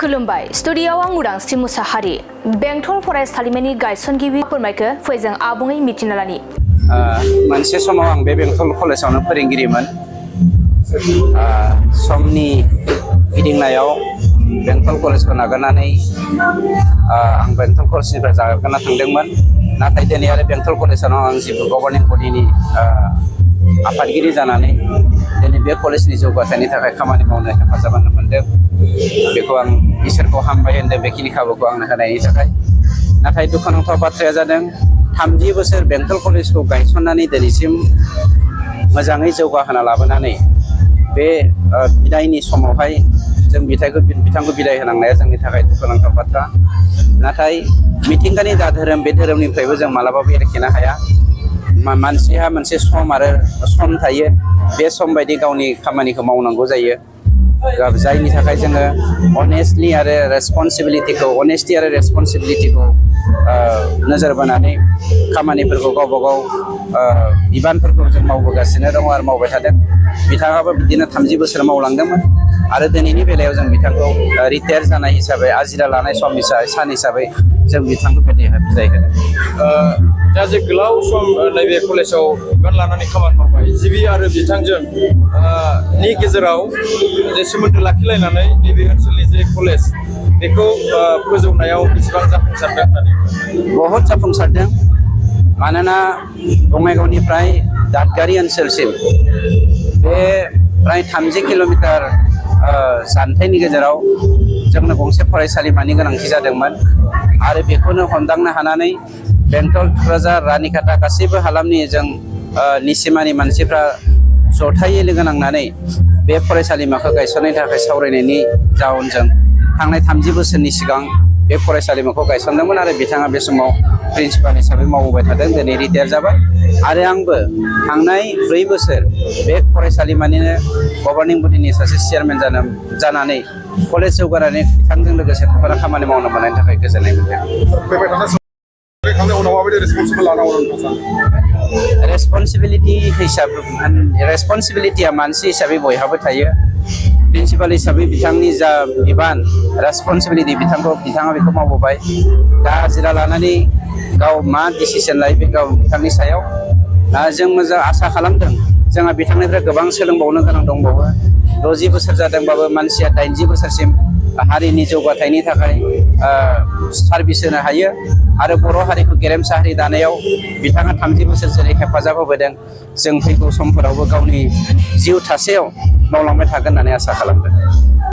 खुलुमबाय स्टुडियोआव आं उदांस्रि मुसाहारि बेंटल फरायसालिमानि गायसनगिरि फोरमायखो फैजों आबुङै मिथिना लानि। मोनसे समाव आं बे बेंटल कलेजावनो फोरोंगिरिमोन। समनि गिदिंनायाव बेंटल कलेजखौ नागारनानै आं बेंटल कलेजनिफ्राय जागारना थांदोंमोन। नाथाय दिनै आरो बेंटल कलेजाव आं जेबो गभर्निं बडिनि आफादगिरि जानानै दिनै बे कलेजनि जौगाथायनि थाखाय खामानि मावनो हेफाजाब होनो मोनदों। बेखौ आं इसोरखौ हामबाय होनदों बेखिनि खाबुखौ आंनो होनायनि थाखाय। नाथाय दुखुनांथाव बाथ्राया जादों 30 बोसोर बेंटल कलेजखौ गायसननानै दिनैसिम मोजाङै जौगाहोना लाबोनानै बे बिदायनि समावहाय जों बिथांखौ बिदाय होनांनाया जोंनि थाखाय दुखुनांथाव बाथ्रा। नाथाय मिथिंगानि दा धोरोम बे धोरोमनिफ्रायबो जों मालाबाबो एरखेनो हाया। मानसिहा मोनसे सम थायो, बे सम बायदि गावनि खामानिखौ मावनांगौ जायो। जायनि थाखाय जोङो अनेस्टि आरो रेसपन्सिबिलिटिखौ नोजोर बोनानै खामानिफोरखौ गावबा गाव बिबानफोरखौ जों मावबोगासिनो दङ आरो मावबाय थादों। बिथाङाबो बिदिनो 30 बोसोर मावलांदोंमोन आरो दिनैनि बेलायाव जों बिथांखौ रिटायार जानाय हिसाबै आजिरा लानाय सान हिसाबै जों बिथांखौ बिदाय होदों। दा जे गोलाव सम नैबे कलेजाव बिबान लानानै खामानि मावबाय, जिबि आरो बिथांजों नि गेजेराव जे सोमोन्दो लाखिलायनानै नैबे ओनसोलनि जे कलेज बेखौ फोजौनायाव बेसेबां जाफुंसारदों होननानै? बहुद जाफुंसारदों। मानोना बङाइगावनिफ्राय दादगारि ओनसोलसिम बे फ्राय 30 किल'मिटार जानथायनि गेजेराव जोंनो गंसे फरायसालिमानि गोनांथि जादोंमोन आरो बेखौनो हमदांनो हानानै बेंटल, थुक्राझार, रानिखाता गासैबो हालामनि जों निसिमानि मानसिफ्रा जथायै लोगो नांनानै बे फरायसालिमाखौ गायसननायनि थाखाय सावरायनायनि जाउनजों थांनाय 30 बोसोरनि सिगां बे फरायसालिमाखौ गायसनदोंमोन आरो बिथाङा बे समाव प्रिन्सिपाल हिसाबै मावबोबाय थादों। दिनै रिटायार जाबाय आरो आंबो थांनाय 4 बोसोर बे फरायसालिमानिनो गभर्निं बडिनि सासे चेयारमेन जानानै कलेज जौगानानै बिथांजों लोगोसे थाफाना खामानि मावनो मोननायनि थाखाय गोजोननाय मोनदों। रेसपन्सिबिलिटिया मानसि हिसाबै बयहाबो थायो। प्रिन्सिपाल हिसाबै बिथांनि जा बिबान रेसपन्सिबिलिटि बिथाङा बेखौ मावबोबाय। दा आजिरा लानानै गाव मा डिसिसन लायो बे बिथांनि सायाव। जों मोजां आसा खालामदों जोंहा बिथांनिफ्राय गोबां सोलोंबावनो गोनां दंबावो। 60 बोसोर जादोंबाबो मानसिया 80 बोसोरसिम हारिनि जौगाथायनि थाखाय सार्भिस होनो हायो आरो बर' हारिखौ गेरेमसा हारि दानायाव बिथाङा 30 बोसोर जेरै हेफाजाब होबोदों, जों फैगौ समफोरावबो गावनि जिउ थासेयाव मावलांबाय थागोन होननानै आसा खालामदों।